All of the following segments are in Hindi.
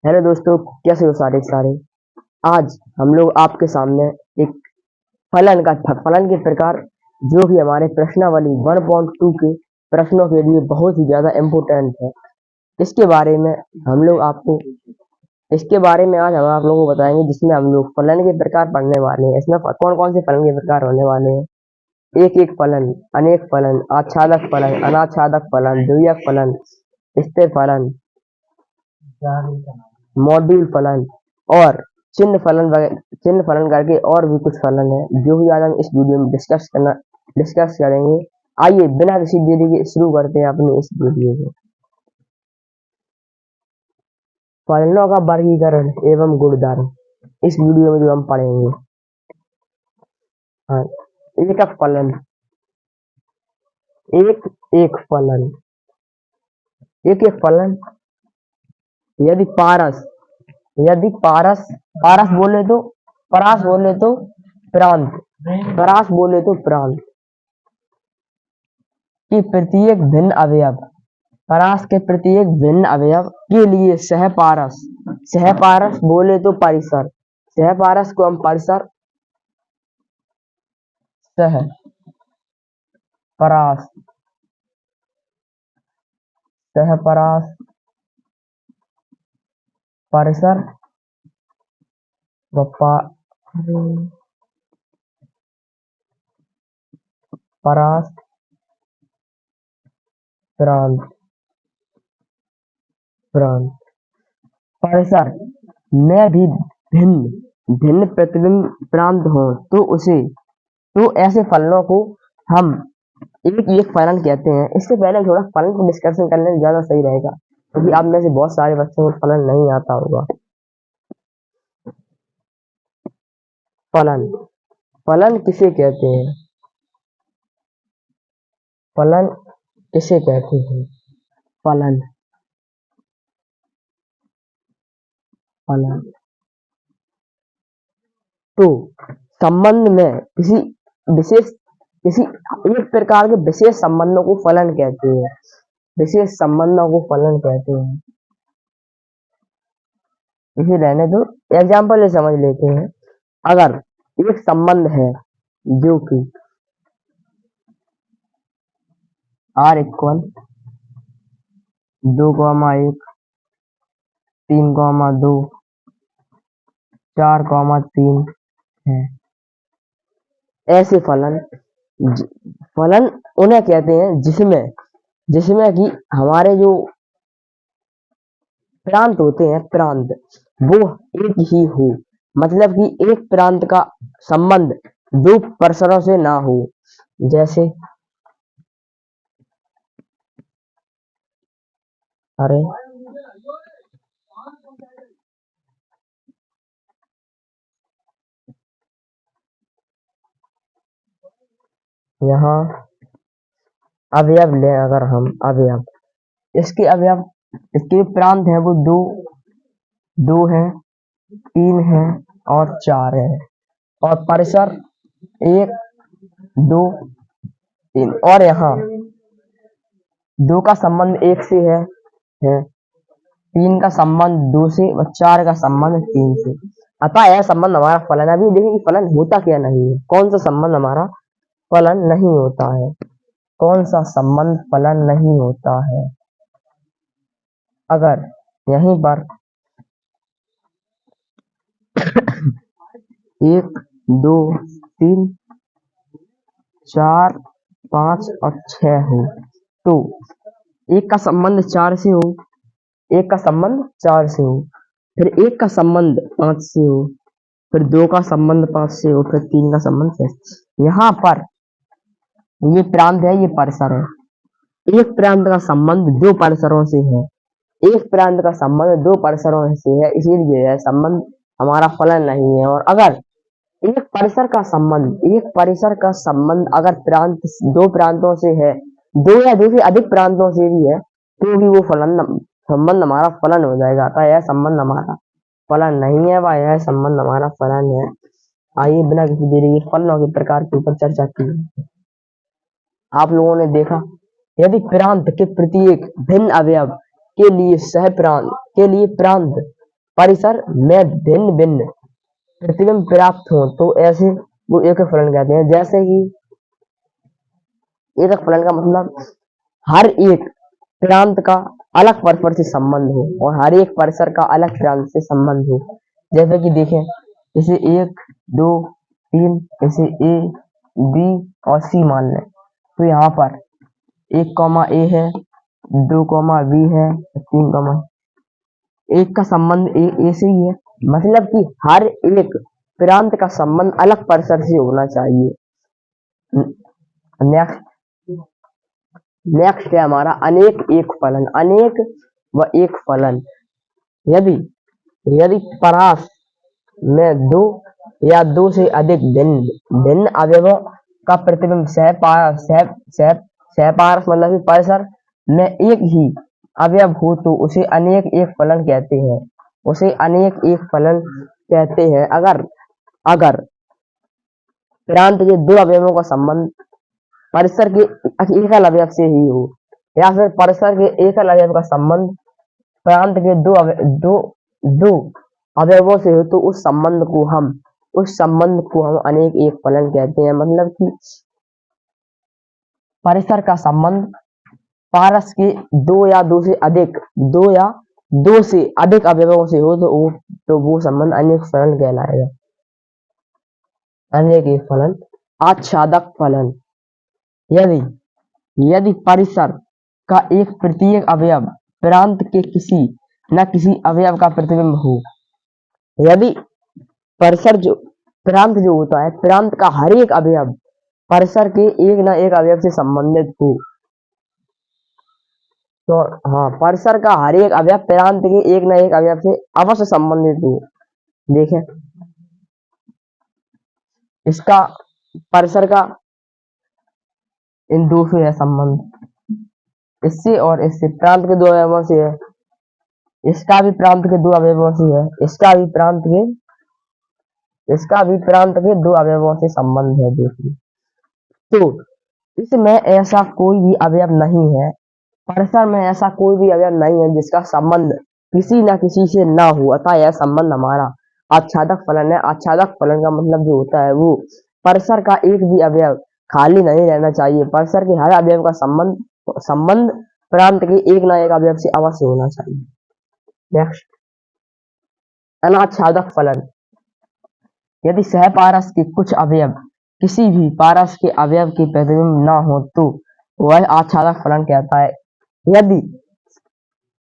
हेलो दोस्तों, कैसे हो सारे के सारे। आज हम लोग आपके सामने एक फलन के प्रकार जो कि हमारे प्रश्नावली 1.2 के प्रश्नों के लिए बहुत ही ज्यादा इम्पोर्टेंट है। इसके बारे में हम लोग आपको इसके बारे में आज हम आप लोगों को बताएंगे, जिसमें हम लोग फलन के प्रकार पढ़ने वाले हैं। इसमें कौन कौन से फलन के प्रकार होने वाले हैं। एक एक फलन, अनेक फलन, आच्छादक फलन, अनाच्छादक फलन, द्वितीयक फलन, स्थिर फलन, मॉड्यूल फलन और चिन्ह फलन करके और भी कुछ फलन है, जो भी आज हम इस वीडियो में डिस्कस करेंगे। आइए बिना किसी देरी के शुरू करते हैं अपने इस वीडियो को। फलनों का वर्गीकरण एवं गुणधर्म इस वीडियो में जो हम पढ़ेंगे। हाँ, एकक फलन, एक एक फलन, एक एक फलन। यदि पारस पारस बोले तो परास बोले तो प्रांत, परास बोले तो प्रांत की प्रत्येक भिन्न अवयव, परास के प्रत्येक भिन्न अवयव के लिए सहपारस, सहपारस बोले तो परिसर, सहपारस को हम परिसर, सह परास, सहपरास, परिसर व परास, प्रांत, प्रांत। परिसर में भी भिन्न भिन्न प्रतिबिंब प्रांत हो तो ऐसे फलनों को हम एक एक फलन कहते हैं। इससे पहले थोड़ा फलन को डिस्कशन करने में ज्यादा सही रहेगा, क्योंकि आप में से बहुत सारे बच्चों को फलन नहीं आता होगा। फलन, फलन किसे कहते हैं? फलन किसे कहते हैं? फलन, फलन तो संबंध में किसी एक प्रकार के विशेष संबंधों को फलन कहते हैं। विशेष संबंधों को फलन कहते हैं। इसे रहने दो, एग्जाम्पल समझ लेते हैं। अगर एक संबंध है जो कि r इक्वल 2,1, 3,2, 4,3 है, ऐसे फलन उन्हें कहते हैं जिसमें कि हमारे जो प्रांत होते हैं, प्रांत वो एक ही हो, मतलब कि एक प्रांत का संबंध दो परिसरों से ना हो। जैसे अरे यहाँ अवयव ले, अगर हम अवयव इसके प्रांत है वो दो है, 3 है और 4 है, और परिसर 1, 2, 3, और यहाँ 2 का संबंध 1 से है, 3 का संबंध 2 से और 4 का संबंध 3 से। अतः यह संबंध हमारा फलन है। अभी देखिए कि फलन होता क्या नहीं है, कौन सा संबंध हमारा फलन नहीं होता है, कौन सा संबंध फलन नहीं होता है। अगर यहीं पर 1, 2, 3, 4, 5 और 6 हो तो एक का संबंध 4 से हो, एक का संबंध 4 से हो, फिर एक का संबंध 5 से हो, फिर 2 का संबंध 5 से हो, फिर 3 का संबंध 6 से। यहाँ पर ये प्रांत है, ये परिसर है। एक प्रांत का संबंध दो परिसरों से है, एक प्रांत का संबंध दो परिसरों से है, इसीलिए यह संबंध हमारा फलन नहीं है। और अगर एक परिसर का संबंध अगर दो प्रांतों से है, दो या दो से अधिक प्रांतों से भी है, तो भी वो संबंध हमारा फलन हो जाएगा। अतः यह संबंध हमारा फलन नहीं है, वह यह संबंध हमारा फलन है। आइए बिना किसी देरी के फलनों के प्रकार के ऊपर चर्चा की। आप लोगों ने देखा, यदि प्रांत के प्रत्येक भिन्न अवयव के लिए प्रांत परिसर में भिन्न भिन्न प्रतिबिंब प्राप्त हो तो ऐसे वो एक फलन कहते हैं। जैसे कि एक फलन का मतलब हर एक प्रांत का अलग परस्पर से संबंध हो और हर एक परिसर का अलग प्रांत से संबंध हो। जैसे कि देखें, इसे 1 2 3, इसे ए बी और सी मान लें, तो यहाँ पर 1 ए है, 2 बी है, 3 एक का संबंध ए से ही है। मतलब कि हर एक प्रांत का संबंध अलग परिसर से होना चाहिए। नेक्स्ट नेक्स्ट है हमारा अनेक एक फलन। अनेक व एक फलन यदि यदि परास में दो या दो से अधिक भिन्न भिन्न अवयवों का प्रतिबिंब सहपारस मतलब कि परिसर में एक ही अवयव हो तो उसे अनेक एक फलन कहते हैं। उसे अनेक एक फलन कहते हैं। अगर अगर प्रांत के दो अवयवों का संबंध परिसर के एकल अवयव से ही हो या फिर परिसर के एकल अवयव का संबंध प्रांत के दो अवयवों से हो तो उस संबंध को हम अनेक एक फलन कहते हैं। मतलब कि परिसर का संबंध पारस के दो से अधिक अवयवों से हो तो वो संबंध अनेक फलन कहलाएगा। अनेक एक फलन। आच्छादक फलन यदि यदि परिसर का एक प्रत्येक अवयव प्रांत के किसी न किसी अवयव का प्रतिबिंब हो। यदि परिसर जो प्रांत जो होता है, प्रांत का हर एक अवयव परिसर के एक न एक अवयव से संबंधित हो तो हाँ, परिसर का हर एक अवयव प्रांत के एक न एक अवयव से अवश्य संबंधित हो। देखें, इसका परिसर का इन दो से है संबंध, इससे और इससे प्रांत के दो अवयवों से है। इसका भी प्रांत के दो अवयवों से है, इसका भी प्रांत के दो अवयवों से संबंध है। देखिए, तो इसमें ऐसा कोई भी अवयव नहीं है, परिसर में ऐसा कोई भी अवयव नहीं है जिसका संबंध किसी न किसी से ना हो, अतः यह संबंध हमारा आच्छादक फलन है। आच्छादक फलन का मतलब जो होता है वो परिसर का एक भी अवयव खाली नहीं रहना चाहिए। परिसर के हर अवयव का संबंध प्रांत के एक न एक अवयव से अवश्य होना चाहिए। नेक्स्ट, अनाच्छादक फलन यदि सहपारस के कुछ अवयव किसी भी पारस के अवयव के प्रतिबिंब न हो तो वह आच्छादक फलन कहता है। यदि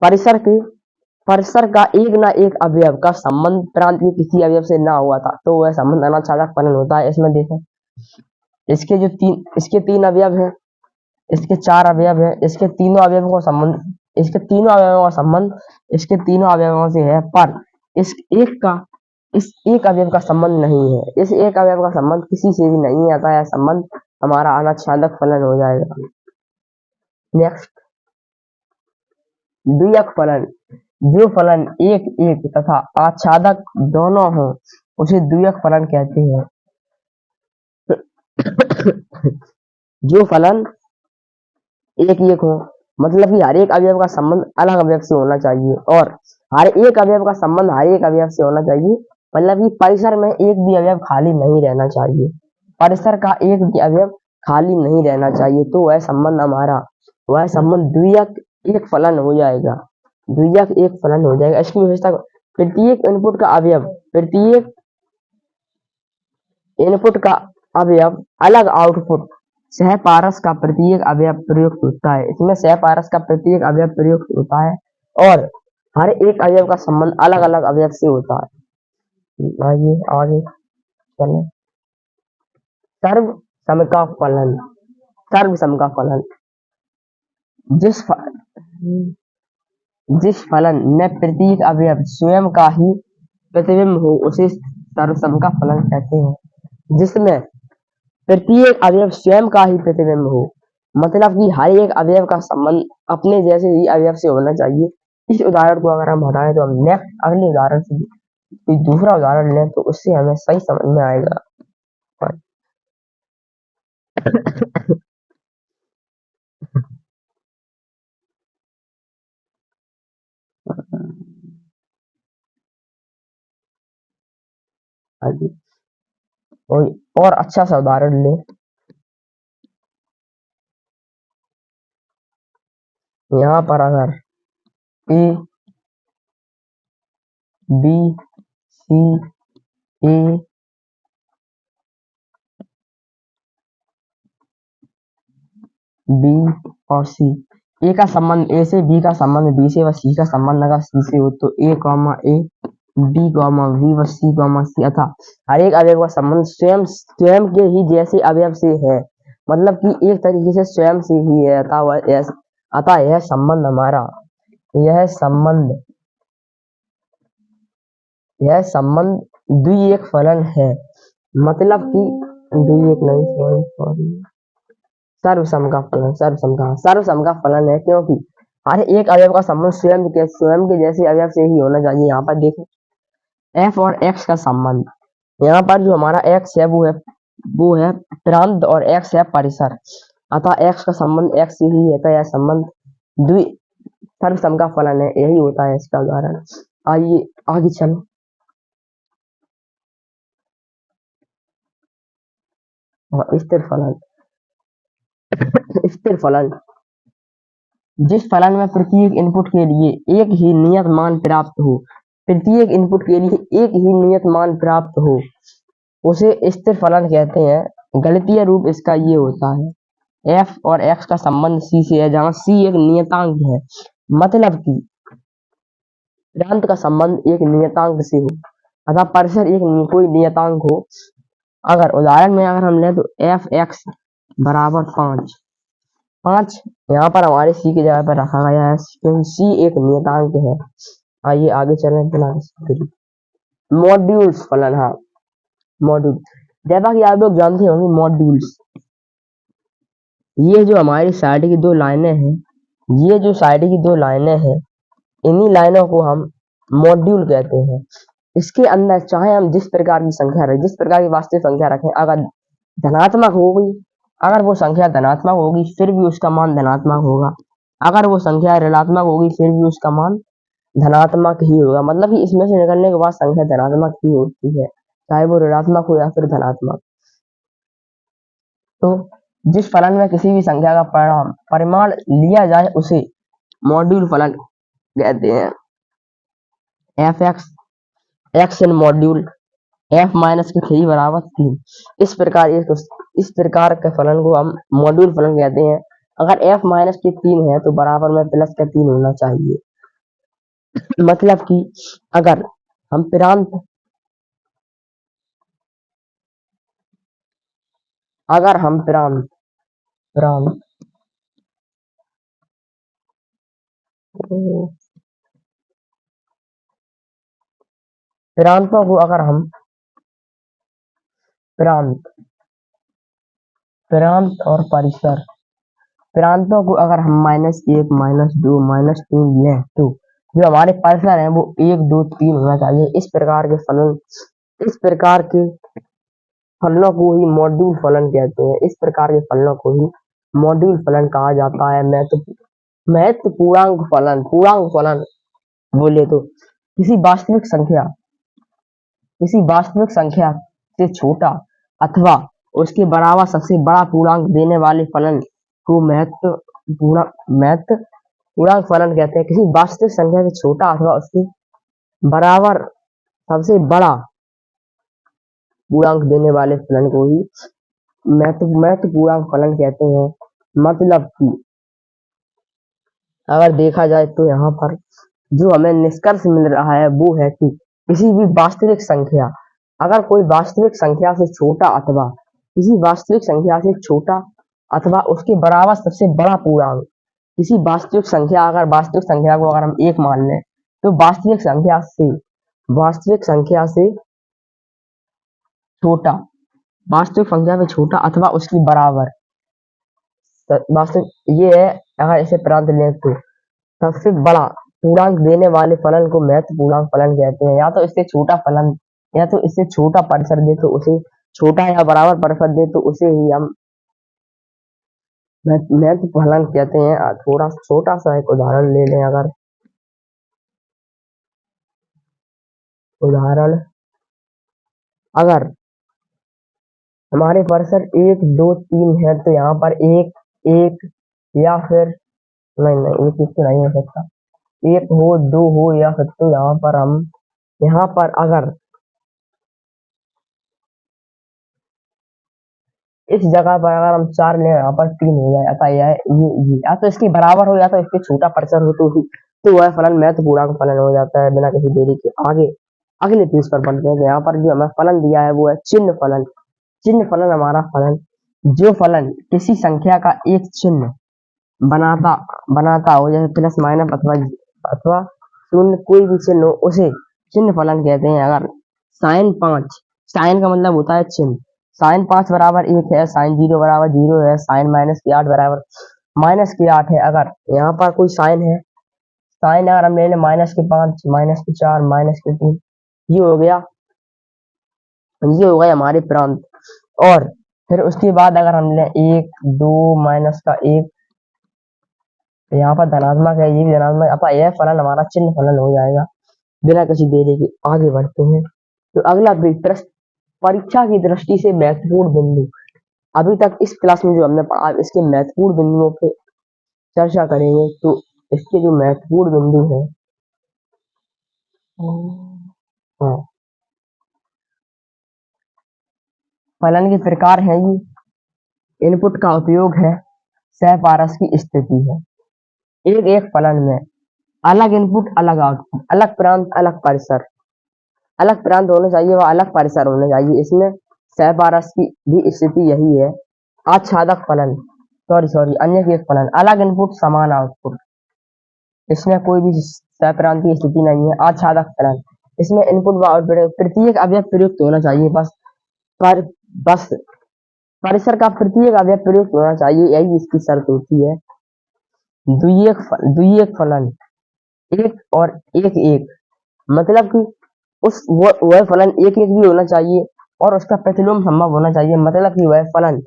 परिसर का एक न एक अवयव का संबंध प्रांत के किसी अवयव से ना हुआ था तो वह संबंध अनाच्छादक फलन होता है। इसमें देखें, इसके तीन अवयव हैं, इसके चार अवयव हैं, इसके तीनों अवयवों का संबंध इसके तीनों अवयवों से है, पर इस एक अवयव का संबंध नहीं है। इस एक अवयव का संबंध किसी से भी नहीं आता है, संबंध हमारा अनाच्छादक फलन हो जाएगा। नेक्स्ट, द्वियक फलन जो फलन एक एक तथा आच्छादक दोनों हो उसे द्वियक फलन कहते हैं। जो फलन एक एक हो मतलब कि हर एक अवयव का संबंध अलग अवयव से होना चाहिए और हर एक अवयव का संबंध हर एक अवयव से होना चाहिए। मतलब कि परिसर में एक भी अवयव खाली नहीं रहना चाहिए, परिसर का एक भी अवयव खाली नहीं रहना चाहिए, तो वह संबंध द्वियक एक फलन हो जाएगा। द्वियक एक फलन हो जाएगा। इसकी विशेषता, प्रत्येक इनपुट का अवयव अलग आउटपुट सहपारस का प्रत्येक अवयव प्रयुक्त होता है। इसमें सहपारस का प्रत्येक अवयव प्रयुक्त होता है और हर एक अवयव का संबंध अलग अलग अवयव से होता है। आगे चलें। सर्वसम का फलन जिस फलन में प्रत्येक अवयव स्वयं का ही प्रतिबिंब हो उसे सर्वसम का फलन कहते हैं। जिसमें प्रत्येक अवयव स्वयं का ही प्रतिबिंब हो, मतलब कि हर एक अवयव का संबंध अपने जैसे ही अवयव से होना चाहिए। इस उदाहरण को अगर हम हटाएं तो हम नेक्स्ट अगले उदाहरण से कोई दूसरा उदाहरण लें तो उससे हमें सही समझ में आएगा। आगे कोई और अच्छा सा उदाहरण ले। यहाँ पर अगर A B C A B और सी, ए का संबंध ए से, बी का संबंध बी से व सी का संबंध अगर सी से हो तो ए कॉमा ए, बी कॉमा बी व सी कॉमा सी, अतः हर एक अवयव का संबंध स्वयं स्वयं के ही जैसे अवयव से है, मतलब कि एक तरीके से स्वयं से ही है। अतः यह संबंध हमारा, यह संबंध द्विएक फलन है, मतलब कि द्विएक नहीं, सॉरी, सर्वसम का फलन है, क्योंकि हर एक अवयव का संबंध स्वयं के जैसे अवयव से ही होना चाहिए। यहाँ पर देखो f और x का संबंध, यहाँ पर जो हमारा x है वो है प्रांत और x है परिसर, अतः x का संबंध x से ही है, तो यह संबंध सर्वसम का फलन है, यही होता है इसका उदाहरण। आइए आगे चलो। स्थिर फलन, जिस फलन में प्रत्येक इनपुट के लिए एक ही नियत मान प्राप्त हो, प्रत्येक इनपुट के लिए एक ही नियत मान प्राप्त हो, उसे स्थिर फलन कहते हैं। गणितीय रूप इसका ये होता है, f और x का संबंध c से है, जहाँ c एक नियतांक है, मतलब कि प्रांत का संबंध एक नियतांक से हो, अतः परिसर एक कोई नियतांक हो। अगर उदाहरण में अगर हम ले तो एफ एक्स बराबर 5, यहाँ पर हमारे सी की जगह पर रखा गया है क्योंकि सी एक नियतांक है। आइए आगे चलें बिना मॉड्यूल्स फलन। हाँ, मॉड्यूल, जैसा कि आप लोग जानते होंगे मॉड्यूल्स, ये जो हमारी साइड की दो लाइनें हैं, ये जो साइड की दो लाइनें हैं, इन्हीं लाइनों को हम मॉड्यूल कहते हैं। इसके अंदर चाहे हम जिस प्रकार की संख्या रखें, जिस प्रकार की वास्तविक संख्या रखें, अगर धनात्मक होगी, अगर वो संख्या धनात्मक होगी फिर भी उसका मान धनात्मक होगा, अगर वो संख्या ऋणात्मक होगी फिर भी उसका मान धनात्मक ही होगा, मतलब कि इसमें से निकलने के बाद संख्या धनात्मक ही होती है, चाहे वो ऋणात्मक हो या फिर धनात्मक। तो जिस फलन में किसी भी संख्या का परिमाण लिया जाए उसे मॉड्यूल फलन कहते हैं। एफ एक्स इन मॉड्यूल f माइनस के 3 बराबर 3, इस प्रकार के फलन को हम मॉड्यूल फलन कहते हैं। अगर f माइनस के 3 है तो बराबर में प्लस का 3 होना चाहिए, मतलब कि अगर हम प्रांत प्रांतों को अगर हम प्रांत और परिसर, प्रांतों को अगर हम -1 -2 -3 लें तो जो हमारे परिसर हैं वो 1 2 3 होना चाहिए। इस प्रकार के फलनों को ही मॉड्यूल फलन कहते हैं। इस प्रकार के फलनों को ही मॉड्यूल फलन कहा जाता है। महत्व पूर्णांक फलन बोले तो किसी वास्तविक संख्या से छोटा अथवा उसके बराबर सबसे बड़ा पूर्णांक देने वाले फलन को महत्व पूर्णांक फलन कहते हैं। किसी वास्तविक संख्या से छोटा अथवा उसके बराबर सबसे बड़ा पूर्णांक देने वाले फलन को ही महत्व पूर्णांक फलन कहते हैं। मतलब कि अगर देखा जाए तो यहाँ पर जो हमें निष्कर्ष मिल रहा है वो है कि किसी भी वास्तविक संख्या, अगर कोई वास्तविक संख्या से छोटा अथवा किसी वास्तविक संख्या से छोटा अथवा उसके बराबर सबसे बड़ा पूर्णांक, किसी वास्तविक संख्या को अगर हम 1 मान लें तो वास्तविक संख्या से छोटा अथवा उसकी बराबर वास्तविक ये है। अगर इसे प्रांत लें तो सबसे बड़ा पूर्णांक देने वाले फलन को महत्व पूर्णांक फलन कहते हैं। या तो इससे छोटा फलन या तो इससे छोटा परिसर दे तो उसे छोटा या बराबर परिसर दे तो उसे ही हम महत्व फलन कहते हैं। थोड़ा छोटा सा एक उदाहरण ले लें, अगर उदाहरण अगर हमारे पार्सर 1 2 3 है तो यहाँ पर 1 1 या फिर नहीं नहीं 1 1 तो नहीं हो सकता, 1 हो 2 हो या फिर, तो यहाँ पर अगर इस जगह पर अगर हम 4 ले यहाँ पर 3 हो जाए, अतः ये या तो इसके बराबर हो या तो इसके छोटा पार्सर हो तो वह फलन महत्वपूर्णांक फलन हो जाता है। बिना किसी देरी के आगे अगले पेज पर बढ़ते हैं। यहाँ पर जो हमें फलन दिया है वो है चिन्ह फलन। चिन्ह फलन हमारा फलन, जो फलन किसी संख्या का एक चिन्ह बनाता हो, जैसे प्लस माइनस अथवा शून्य, कोई भी चिन्ह हो उसे चिन्ह फलन कहते हैं। अगर साइन 5, साइन का मतलब होता है चिन्ह, साइन 5 बराबर 1 है, साइन 0 बराबर 0 है, साइन माइनस के 8 बराबर माइनस के 8 है। अगर यहाँ पर कोई साइन है, साइन अगर हम ले लें माइनस के 5, माइनस के 4, माइनस के 3, ये हो गया हमारे प्रांत। और फिर उसके बाद अगर हम ले 1 2 माइनस का 1, तो यहाँ पर धनात्मक है, ये भी धनात्मक, अपा यह फलन हमारा चिन्ह फलन हो जाएगा। बिना किसी देरी के आगे बढ़ते हैं। तो अगला परीक्षा की दृष्टि से महत्वपूर्ण बिंदु, अभी तक इस क्लास में जो हमने पढ़ा इसके महत्वपूर्ण बिंदुओं पे चर्चा करेंगे। तो इसके जो महत्वपूर्ण बिंदु है, हाँ, फलन के प्रकार है, ये इनपुट का उपयोग है, सहपारस की स्थिति है। एक फलन में अलग इनपुट अलग आउटपुट, अलग प्रांत अलग परिसर, अलग प्रांत होने चाहिए व अलग परिसर होने चाहिए। इसमें सहपारस की भी स्थिति यही है। आच्छादक फलन अन्य के फलन, अलग इनपुट समान आउटपुट, इसमें कोई भी सहप्रांत की स्थिति नहीं है। आच्छादक फलन, इसमें इनपुट व आउटपुट प्रत्येक अवयव प्रयुक्त होना चाहिए, बस परिसर का प्रत्येक अवयव प्रयुक्त होना चाहिए, यही इसकी शर्त होती है। द्वितीयक फलन, एक और एक मतलब कि वह फलन एक भी होना चाहिए और उसका प्रतिलोम संभव होना चाहिए, मतलब कि वह फलन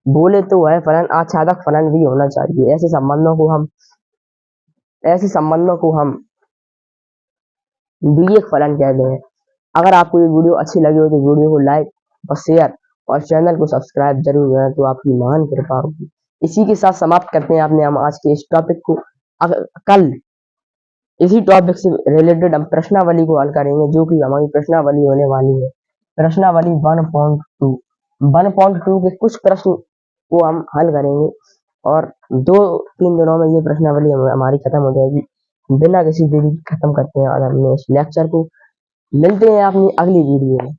बोले तो वह फलन आच्छादक फलन भी होना चाहिए। ऐसे संबंधों को हम द्वितीयक फलन कहते हैं। अगर आपको ये वीडियो अच्छी लगी हो तो वीडियो को लाइक और शेयर और चैनल को सब्सक्राइब जरूर करें, तो आपकी महान कृपा होगी। इसी के साथ समाप्त करते हैं हम आज के इस टॉपिक को। कल इसी टॉपिक से रिलेटेड हम प्रश्नावली को हल करेंगे, जो कि हमारी प्रश्नावली होने वाली है प्रश्नावली 1.2 के कुछ प्रश्न को हम हल करेंगे और 2-3 दिनों में ये प्रश्नावली हमारी खत्म हो जाएगी। बिना किसी देरी खत्म करते हैं आज अपने इस लेक्चर को। मिलते हैं अपनी अगली वीडियो में।